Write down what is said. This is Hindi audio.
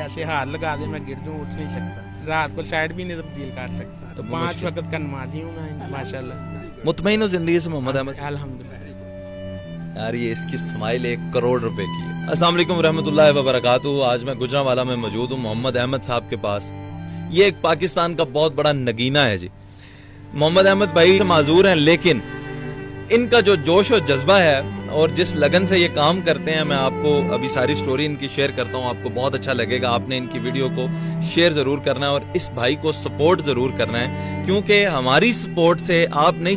ऐसे हाथ लगा दे मैं गिर जाऊँ, उठ नहीं सकता। रात को साइड भी नहीं तब्दील कर सकता। तो 5 वक्त का नमाजी हूँ मैं माशाल्लाह। मुतमईन हो जिंदगी से मोहम्मद अहमद? अल्हम्दुलिल्लाह। यार ये इसकी स्माइल 1 करोड़ रुपए की है। अस्सलाम वालेकुम रहमतुल्लाहि व बरकातुहू। आज मैं गुजरांवाला में मौजूद हूँ मोहम्मद अहमद साहब के पास। ये एक पाकिस्तान का बहुत बड़ा नगीना है जी। मोहम्मद अहमद भाई माजूर हैं, लेकिन इनका जो जोश और जज्बा है और जिस लगन से ये काम करते हैं, मैं आपको अभी सारी स्टोरी इनकी शेयर करता हूँ। आपको बहुत अच्छा लगेगा। आपने इनकी वीडियो को शेयर जरूर करना है और इस भाई को सपोर्ट जरूर करना है, क्योंकि हमारी सपोर्ट से आप नहीं